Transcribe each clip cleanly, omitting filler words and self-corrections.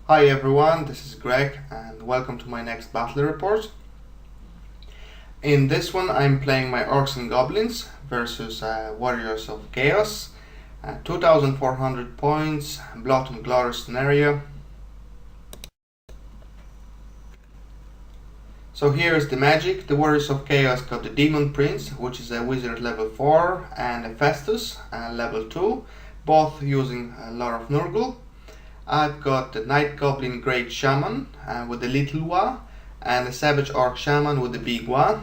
Hi everyone, this is Greg and welcome to my next battle report. In this one I'm playing my Orcs and Goblins versus Warriors of Chaos. 2400 points, blood and glory scenario. So here is the magic. The Warriors of Chaos got the Demon Prince, which is a wizard level 4, and a Festus level 2, both using a lot of Nurgle. I've got the Night Goblin Great Shaman with the little Wa, and the Savage Orc Shaman with the big Wa.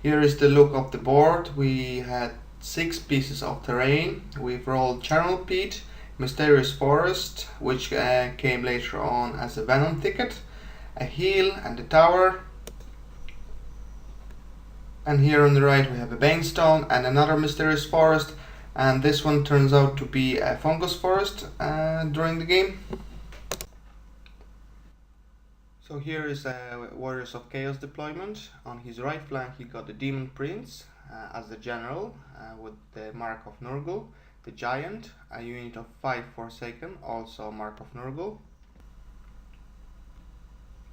Here is the look of the board. We had 6 pieces of terrain. We've rolled Charnel Pit, Mysterious Forest, which came later on as a Venom Thicket, a Hill and a Tower. And here on the right we have a Banestone and another Mysterious Forest, and this one turns out to be a Fungus Forest during the game. So here is a Warriors of Chaos deployment. On his right flank he got the Demon Prince as the general with the Mark of Nurgle, the Giant, a unit of 5 Forsaken, also Mark of Nurgle.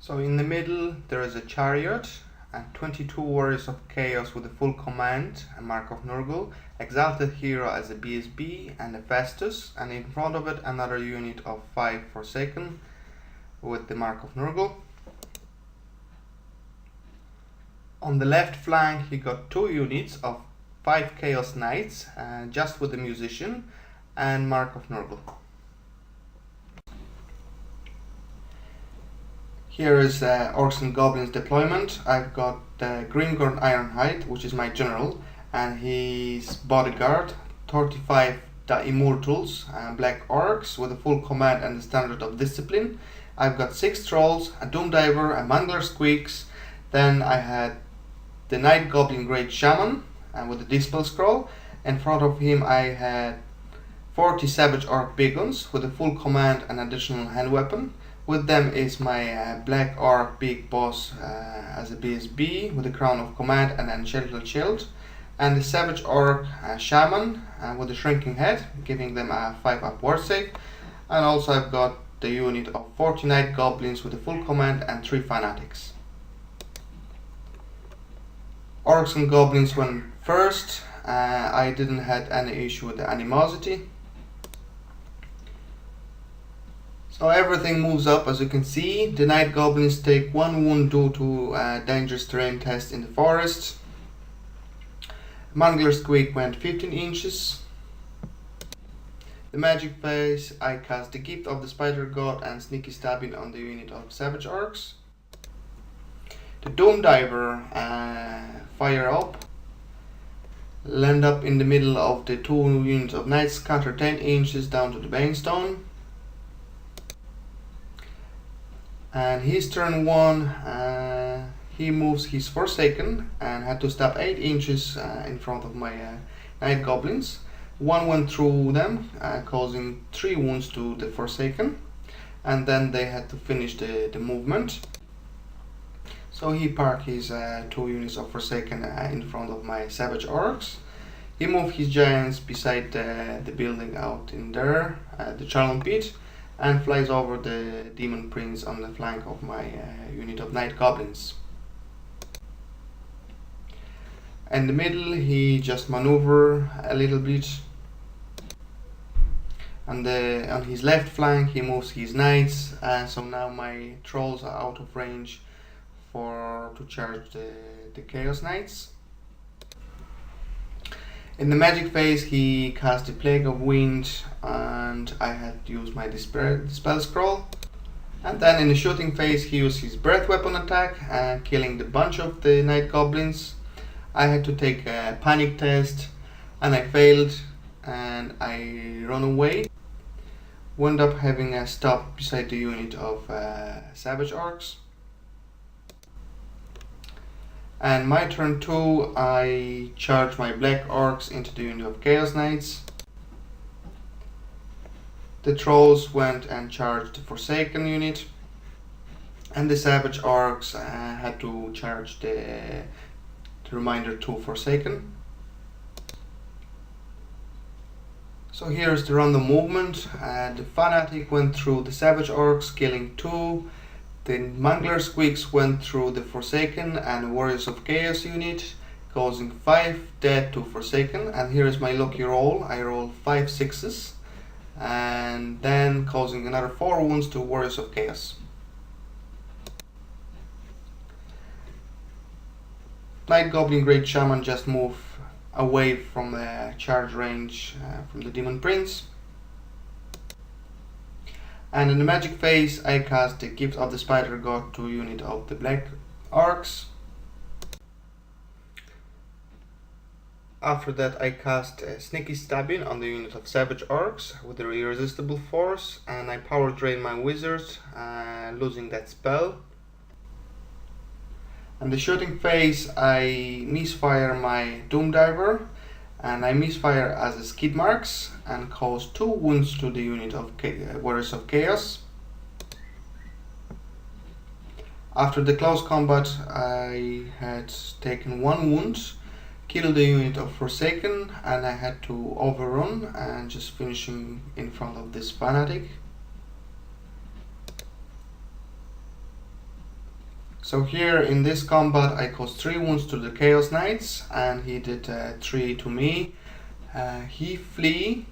So in the middle there is a Chariot and 22 Warriors of Chaos with a full command, a Mark of Nurgle, Exalted Hero as a BSB and a Festus, and in front of it another unit of 5 Forsaken with the Mark of Nurgle. On the left flank he got 2 units of 5 Chaos Knights, just with the Musician and Mark of Nurgle. Here is Orcs and Goblins deployment. I've got Grimgorn Ironhide, which is my general, and his bodyguard, 35 the Immortals, Black Orcs with a full command and the standard of discipline. I've got 6 Trolls, a Doom Diver, a Mangler Squeaks. Then I had the Night Goblin Great Shaman with the Dispel Scroll. In front of him I had 40 Savage Orc Bigguns with a full command and additional hand weapon. With them is my Black Orc Big Boss as a BSB with a Crown of Command and Enchanted Shield, and the Savage Orc Shaman with a Shrinking Head, giving them a 5-up ward save. And also I've got the unit of 40 Night Goblins with a full command and 3 Fanatics. Orcs and Goblins went first. I didn't have any issue with the animosity. So everything moves up, as you can see. The Night Goblins take 1 wound due to a dangerous terrain test in the forest. Mangler Squeak went 15 inches. The magic phase, I cast the Gift of the Spider God and Sneaky Stabbing on the unit of Savage Orcs. The Doom Diver fire up, land up in the middle of the 2 units of Night Scatter 10 inches down to the Banestone. And his turn 1, he moves his Forsaken and had to stop 8 inches in front of my Night Goblins. 1 went through them, causing 3 wounds to the Forsaken, and then they had to finish the movement. So he parked his 2 units of Forsaken in front of my Savage Orcs. He moved his Giants beside the building out in there, the Charnel Pit, and flies over the Demon Prince on the flank of my unit of Night Goblins. In the middle he just maneuver a little bit. On his left flank he moves his Knights, so now my Trolls are out of range to charge the Chaos Knights. In the magic phase he cast the Plague of Wind and I had to use my Dispel Scroll. And then in the shooting phase he used his Breath Weapon attack, killing the bunch of the Night Goblins. I had to take a panic test and I failed and I run away. Wound up having a stop beside the unit of Savage Orcs. And my turn 2, I charge my Black Orcs into the unit of Chaos Knights. The Trolls went and charged the Forsaken unit. And the Savage Orcs had to charge the the remainder 2 Forsaken. So here's the random movement. The Fanatic went through the Savage Orcs, killing 2. The Mangler Squeaks went through the Forsaken and Warriors of Chaos unit, causing 5 dead to Forsaken. And here is my lucky roll. I roll 5 6s, and then causing another 4 wounds to Warriors of Chaos. Night Goblin Great Shaman just moved away from the charge range from the Demon Prince. And in the magic phase I cast the Gift of the Spider God to unit of the Black Orcs. After that I cast Sneaky Stabbing on the unit of Savage Orcs with the Irresistible Force, and I power drain my wizard, losing that spell. And the shooting phase I misfire my Doom Diver, and I misfire as a skid marks and cause 2 wounds to the unit of Warriors of Chaos. After the close combat I had taken 1 wound, killed the unit of Forsaken, and I had to overrun and just finish him in front of this Fanatic. So here in this combat I caused 3 wounds to the Chaos Knights, and he did 3 to me. He flee,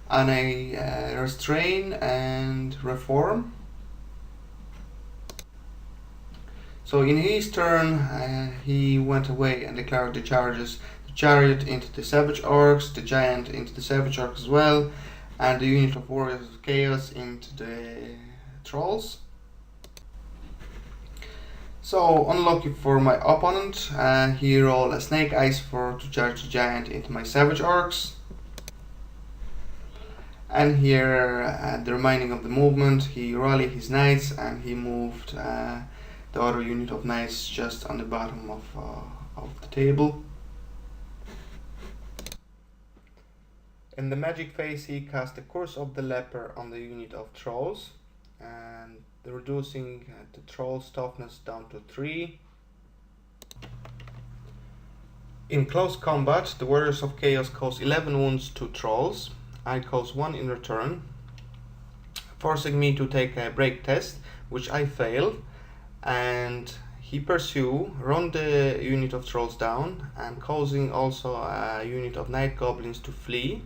and I restrain and reform. So in his turn he went away and declared the charges: the Chariot into the Savage Orcs, the Giant into the Savage Orcs as well, and the unit of Warriors of Chaos into the Trolls. So unlucky for my opponent, he rolled a Snake Eyes to charge the Giant into my Savage Orcs. And here the remaining of the movement, he rallied his Knights and he moved the other unit of Knights just on the bottom of the table. In the magic phase he cast the Curse of the Leper on the unit of Trolls, and reducing the Troll's toughness down to 3. In close combat, the Warriors of Chaos cause 11 wounds to Trolls. I cause 1 in return, forcing me to take a break test, which I fail, and he run the unit of Trolls down, and causing also a unit of Night Goblins to flee.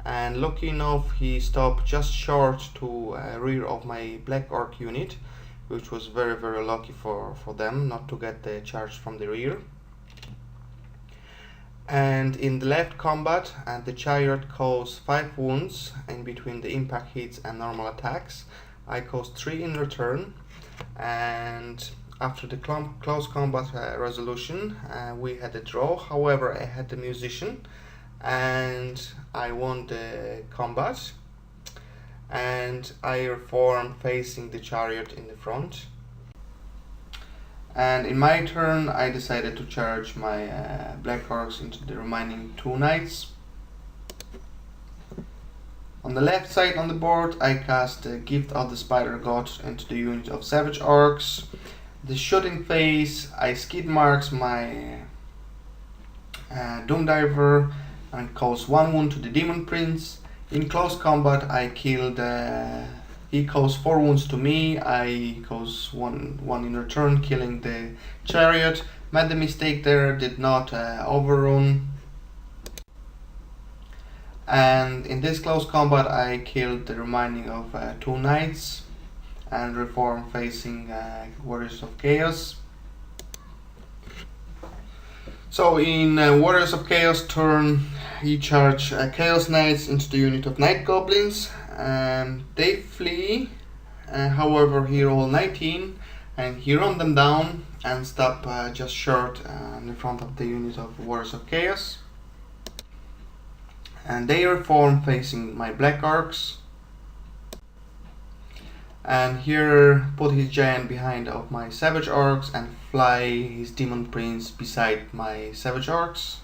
And lucky enough he stopped just short to rear of my Black Orc unit, which was very lucky for them not to get the charge from the rear. And in the left combat, the Chariot caused 5 wounds in between the impact hits and normal attacks. I caused 3 in return, and after the close combat resolution we had a draw. However, I had the Musician and I won the combat, and I reformed facing the Chariot in the front. And in my turn I decided to charge my Black Orcs into the remaining 2 Knights. On the left side on the board I cast the Gift of the Spider God into the unit of Savage Orcs. The shooting phase I skid marks my Doom Diver and cause 1 wound to the Demon Prince. In close combat I killed, he caused 4 wounds to me, I caused one in return, killing the Chariot. Made the mistake there, did not overrun. And in this close combat I killed the remaining of 2 Knights and reform facing Warriors of Chaos. So in Warriors of Chaos turn, he charged Chaos Knights into the unit of Night Goblins. They flee, however he rolled 19 and he run them down and stop just short in front of the unit of Warriors of Chaos. And they reform facing my Black Orcs. And here put his Giant behind of my Savage Orcs and fly his Demon Prince beside my Savage Orcs.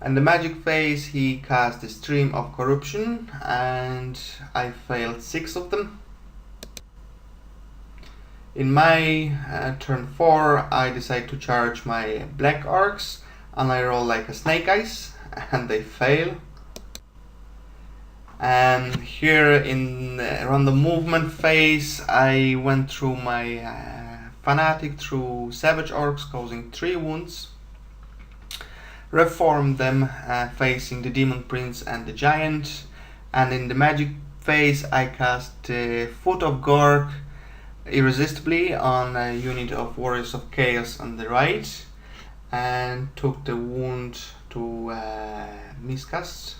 And the magic phase he cast the Stream of Corruption and I failed 6 of them. In my turn 4 I decide to charge my Black Orcs and I roll like a Snake Eyes and they fail. Here in around the movement phase, I went through my fanatic through savage orcs, causing 3 wounds. Reformed them facing the demon prince and the giant, and in the magic phase I cast Foot of Gork irresistibly on a unit of Warriors of Chaos on the right, and took the wound to miscast.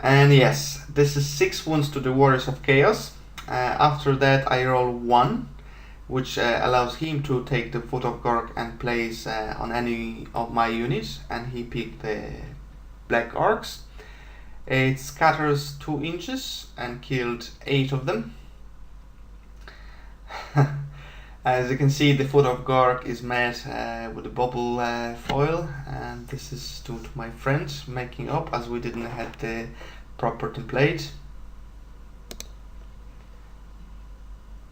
And yes, this is 6 wounds to the Warriors of Chaos. After that I roll 1, which allows him to take the Foot of Gork and place on any of my units, and he picked the Black Orcs. It scatters 2 inches and killed 8 of them. As you can see, the Foot of Gork is made with a bubble foil, and this is due to my friend making up, as we didn't have the proper template.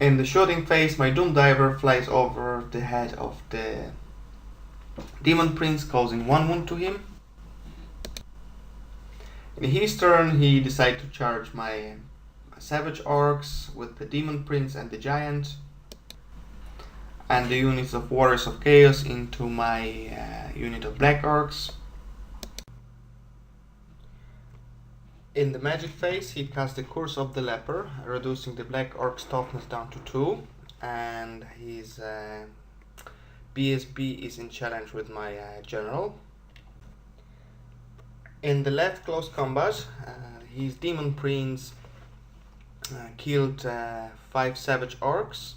In the shooting phase, my Doom Diver flies over the head of the Demon Prince, causing 1 wound to him. In his turn, he decides to charge my Savage Orcs with the Demon Prince and the Giant, and the units of Warriors of Chaos into my unit of Black Orcs. In the magic phase, he cast the Curse of the Leper, reducing the Black Orc's toughness down to 2, and his BSB is in challenge with my general. In the left close combat, his Demon Prince killed 5 Savage Orcs,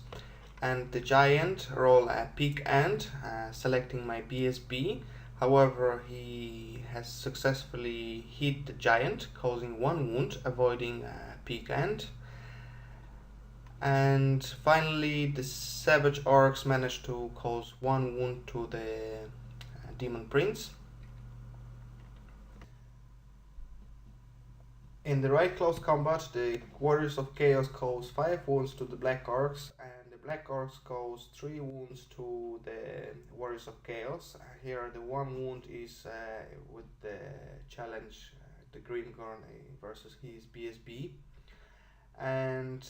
and the Giant roll a peak end, selecting my BSB. However, he has successfully hit the Giant, causing 1 wound, avoiding peak end. And finally, the Savage Orcs managed to cause 1 wound to the Demon Prince. In the right close combat, the Warriors of Chaos cause 5 wounds to the Black Orcs, and the Black Orcs cause 3 wounds to the Warriors of Chaos. Here the 1 wound is with the challenge, the Green Gorn versus his BSB. And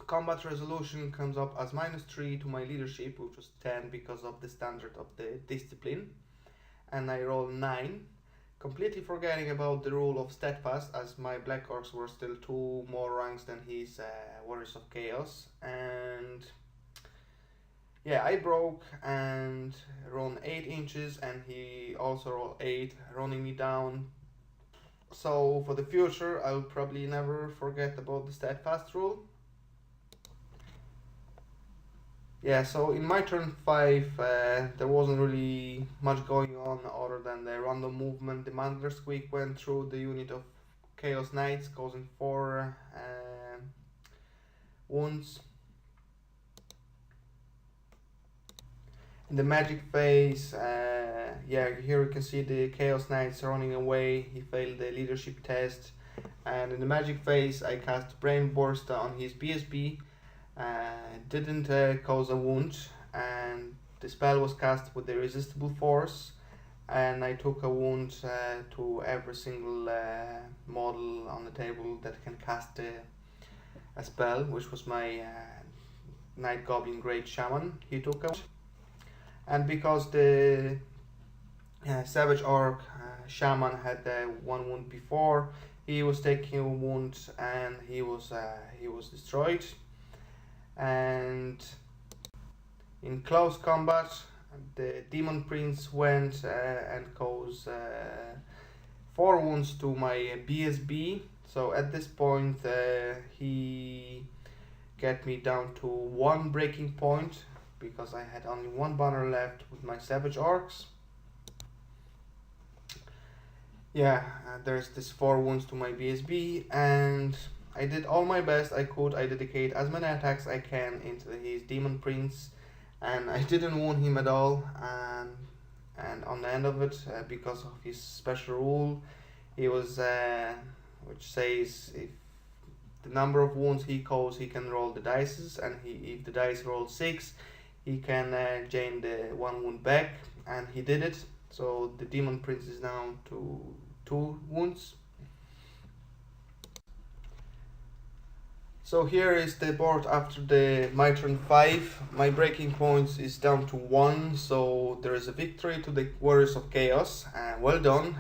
combat resolution comes up as -3 to my leadership, which was 10 because of the standard of the discipline. And I roll 9. Completely forgetting about the rule of steadfast, as my Black Orcs were still 2 more ranks than his Warriors of Chaos. And yeah, I broke and run 8 inches, and he also rolled 8, running me down. So for the future, I'll probably never forget about the steadfast rule. Yeah, so in my turn 5, there wasn't really much going on other than the random movement. The Mandler Squeak went through the unit of Chaos Knights, causing 4 wounds. In the magic phase, yeah, here you can see the Chaos Knights running away. He failed the leadership test. And in the magic phase, I cast Brain Burster on his BSB. Didn't cause a wound, and the spell was cast with the Irresistible Force, and I took a wound to every single model on the table that can cast a spell, which was my Night Goblin Great Shaman. He took a, and because the Savage Orc Shaman had 1 wound before, he was taking a wound, and he was destroyed. And in close combat, the Demon Prince went and caused 4 wounds to my BSB. So at this point, he got me down to 1 breaking point, because I had only 1 banner left with my Savage Orcs. Yeah, there's this 4 wounds to my BSB, and I did all my best I could. I dedicate as many attacks I can into his Demon Prince, and I didn't wound him at all. And on the end of it, because of his special rule, he was, which says if the number of wounds he caused, he can roll the dice, and if the dice rolls 6, he can gain the 1 wound back, and he did it. So the Demon Prince is down to 2 wounds. So here is the board after my turn 5. My breaking points is down to 1, so there is a victory to the Warriors of Chaos. Well done.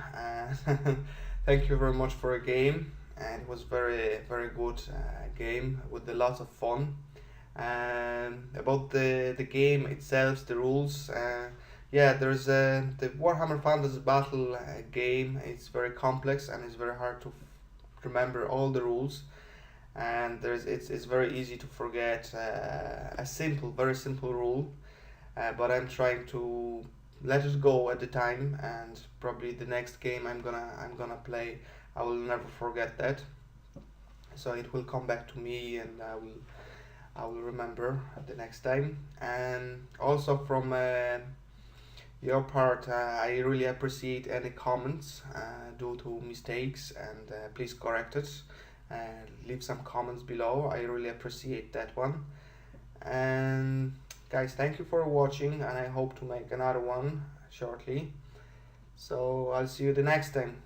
Thank you very much for a game. And it was very good game with a lot of fun. About the game itself, the rules. Yeah, there's the Warhammer Fantasy Battle game. It's very complex and it's very hard to remember all the rules. And it's very easy to forget a very simple rule, but I'm trying to let it go at the time, and probably the next game I'm gonna play, I will never forget that, so it will come back to me and I will remember the next time. And also from your part, I really appreciate any comments due to mistakes, and please correct it. Leave some comments below. I really appreciate that one. And guys, thank you for watching, and I hope to make another one shortly. So I'll see you the next time.